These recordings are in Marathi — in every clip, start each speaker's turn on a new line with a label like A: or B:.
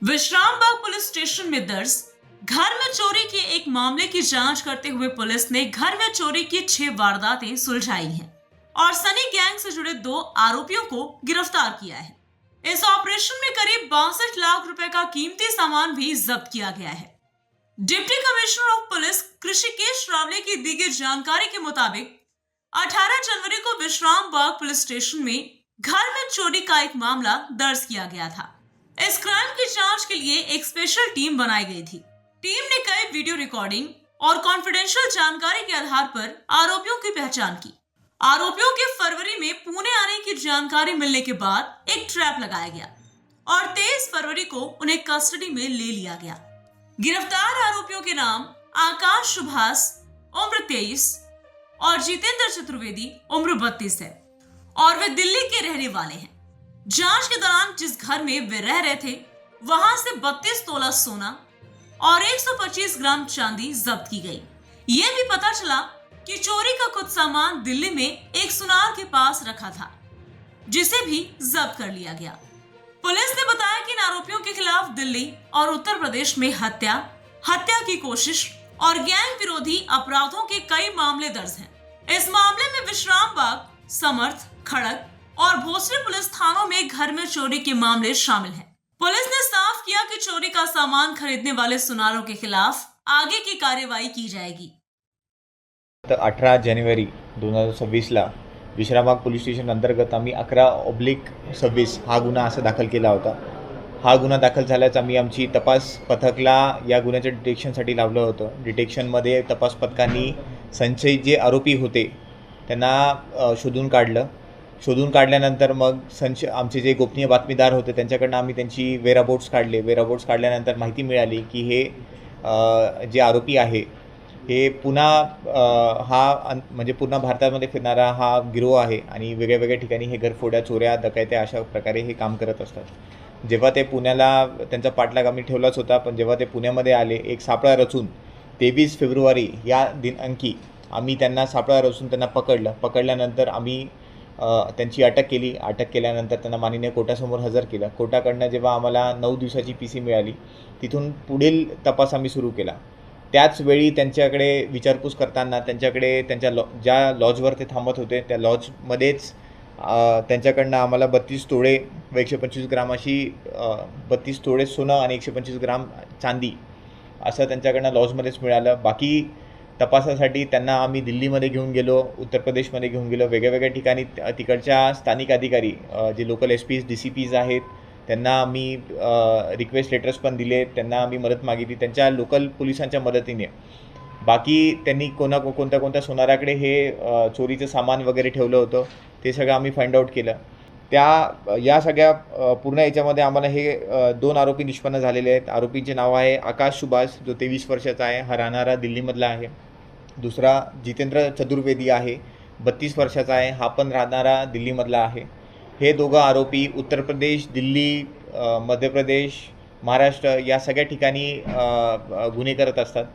A: विश्रामबाग पुलिस स्टेशन में दर्ज घर में चोरी के एक मामले की जांच करते हुए पुलिस ने घर में चोरी की 6 वारदातें सुलझाई हैं और सनी गैंग से जुड़े 2 आरोपियों को गिरफ्तार किया है। इस ऑपरेशन में करीब 62 लाख रुपए का कीमती सामान भी जब्त किया गया है। डिप्टी कमिश्नर ऑफ पुलिस कृषिकेश रावले की दी गई जानकारी के मुताबिक 18 जनवरी को विश्रामबाग पुलिस स्टेशन में घर में चोरी का एक मामला दर्ज किया गया था। इस क्राइम की जांच के लिए एक स्पेशल टीम बनाई गई थी। टीम ने कई वीडियो रिकॉर्डिंग और कॉन्फिडेंशियल जानकारी के आधार पर आरोपियों की पहचान की। आरोपियों के फरवरी में पुणे आने की जानकारी मिलने के बाद एक ट्रैप लगाया गया और 23 फरवरी को उन्हें कस्टडी में ले लिया गया। गिरफ्तार आरोपियों के नाम आकाश सुभाष उम्र 23 और जितेंद्र चतुर्वेदी उम्र 32 है और वे दिल्ली के रहने वाले हैं। जांच के दौरान जिस घर में वे रह रहे थे वहां से 32 तोला सोना और 125 ग्राम चांदी जब्त की गई। ये भी पता चला कि चोरी का कुछ सामान दिल्ली में एक सुनार के पास रखा था, जिसे भी जब्त कर लिया गया। पुलिस ने बताया कि इन आरोपियों के खिलाफ दिल्ली और उत्तर प्रदेश में हत्या की कोशिश और गैंग विरोधी अपराधों के कई मामले दर्ज हैं। इस मामले में विश्रामबाग, समर्थ, खड़क और भोसले पुलिस थानों में घर में चोरी के मामले शामिल हैं। पुलिस ने साफ किया कि चोरी का सामान खरीदने वाले सुनारों के खिलाफ आगे की कार्यवाही की जाएगी।
B: 18 जानेवारी 2026ला विश्रामबाग पोलीस स्टेशन अंतर्गत आम्ही 11/26 हा गुन्हा असा दाखल केला होता। हा गुन्हा दाखल झाल्याच आम्ही आमची तपास पथकला या गुन्ह्याच्या डिटेक्शनसाठी लावलं होतं। डिटेक्शनमध्ये तपास पथकांनी संशयित जे आरोपी होते त्यांना शोधून काढल्यानंतर मग आमचे जे गोपनीय बातमीदार होते त्यांच्याकडनं आम्ही त्यांची वेराबोट्स काढल्यानंतर माहिती मिळाली की हे जे आरोपी आहे हे म्हणजे पूर्ण भारतामध्ये फिरणारा हा गिरोह आहे आणि वेगळ्या ठिकाणी हे घरफोड्या, चोऱ्या, डकैत्या अशा प्रकारे हे काम करत असतात। जेव्हा ते पुण्याला त्यांचा पाठलाग आम्ही ठेवलाच होता, पण जेव्हा ते पुण्यामध्ये आले एक सापळा रचून 23 फेब्रुवारी या दिनांकी आम्ही त्यांना सापळा रचून त्यांना पकडल्यानंतर आम्ही त्यांची अटक केल्यानंतर त्यांना माननीय कोर्टासमोर हजर केलं। कोर्टाकडनं जेव्हा आम्हाला 9 दिवसाची पीसी मिळाली तिथून पुढील तपास आम्ही सुरू केला। त्याच वेळी त्यांच्याकडे विचारपूस करताना त्यांच्या ज्या लॉजवर ते थांबत होते त्या लॉजमध्येच त्यांच्याकडनं आम्हाला 32 तोळे व 125 ग्राम अशी 32 तोळे सोनं आणि 125 ग्राम चांदी असं त्यांच्याकडनं लॉजमध्येच मिळालं। बाकी तपासासाठी त्यांना आम्ही दिल्लीमध्ये घेऊन गेलो, उत्तर प्रदेशमध्ये घेऊन गेलो, वेगळ्या ठिकाणी तिकडच्या स्थानिक अधिकारी जे लोकल एसपीज, डीसीपीज आहेत त्यांना आम्ही रिक्वेस्ट लेटर्स पण दिले, त्यांना आम्ही मदत मागितली त्यांच्या लोकल पोलिसांच्या मदतीने। बाकी त्यांनी कोणत्या सोनाराकडे हे चोरीचं सामान वगैरे ठेवलं होतं ते सगळं आम्ही फाइंड आउट केलं। या सगळ्या पूर्ण याच्यामध्ये आम्हाला हे 2 आरोपी निष्पन्न झालेले आहेत। आरोपींचे नाव आहे आकाश सुभाष जो 23 वर्षाचा आहे, हा राहणारा दिल्लीमधला आहे। दुसरा जितेंद्र चतुर्वेदी आहे, 32 वर्षाचा आहे, हा पण राहणारा दिल्लीमधला आहे। हे दोघं आरोपी उत्तर प्रदेश, दिल्ली, मध्य प्रदेश, महाराष्ट्र या सगळ्या ठिकाणी गुन्हे करत असतात।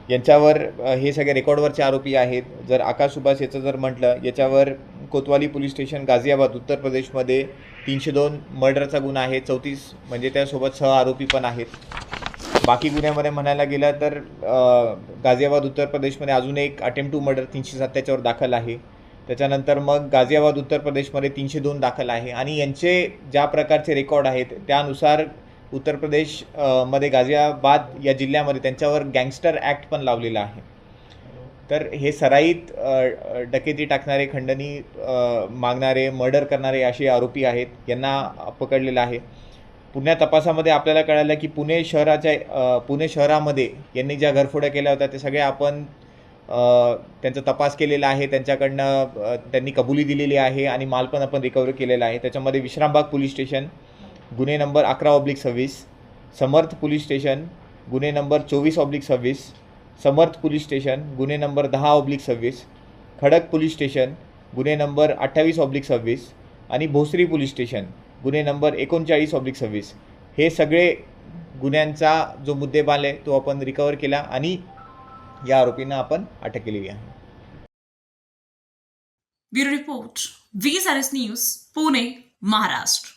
B: यांच्यावर हे सगळे रेकॉर्डवरचे आरोपी आहेत। जर आकाश सुभाष याचं जर म्हटलं, याच्यावर कोतवाली पोलीस स्टेशन गाझियाबाद उत्तर प्रदेशमध्ये 302 मर्डरचा गुन्हा आहे, 34 म्हणजे त्यासोबत आरोपी पण आहेत। बाकी गुन्ह्यामध्ये म्हणायला गेलं तर गाझियाबाद उत्तर प्रदेशमध्ये अजून एक अटेम्प्ट टू मर्डर 307 त्याच्यावर दाखल आहे। त्याच्यानंतर मग गाझियाबाद उत्तर प्रदेशमध्ये 302 दाखल आहे आणि यांचे ज्या प्रकारचे रेकॉर्ड आहेत त्यानुसार उत्तर प्रदेश मध्ये गाझियाबाद या जिल्ह्यामध्ये त्यांच्यावर गँगस्टर ॲक्ट पण लावलेला आहे। तर हे सराईत डकेती टाकणारे, खंडणी मागणारे, मर्डर करणारे असे आरोपी आहेत, यांना पकडलेलं आहे। पुण्या तपासामध्ये आपल्याला कळालं की पुणे शहरामध्ये यांनी ज्या घरफोड्या केल्या होत्या ते सगळे आपण त्यांचा तपास केलेला आहे। त्यांच्याकडनं त्यांनी कबुली दिलेली आहे आणि माल पण आपण रिकव्हरी केलेला आहे। त्याच्यामध्ये विश्रामबाग पोलीस स्टेशन गुन्हे नंबर 11/26, समर्थ पोलीस स्टेशन गुन्हे नंबर 24/26, समर्थ पोलीस स्टेशन गुन्हे नंबर 10/26, खडक पोलीस स्टेशन गुन्हे नंबर 28/26 आणि भोसरी पोलीस स्टेशन गुन्हे नंबर 39/26 हे सगळे गुन्ह्यांचा जो मुद्देमाल आहे तो आपण रिकव्हर केला आणि या आरोपींना आपण अटक केलेली आहे।
A: Bureau report, VSRS news, Pune, Maharashtra.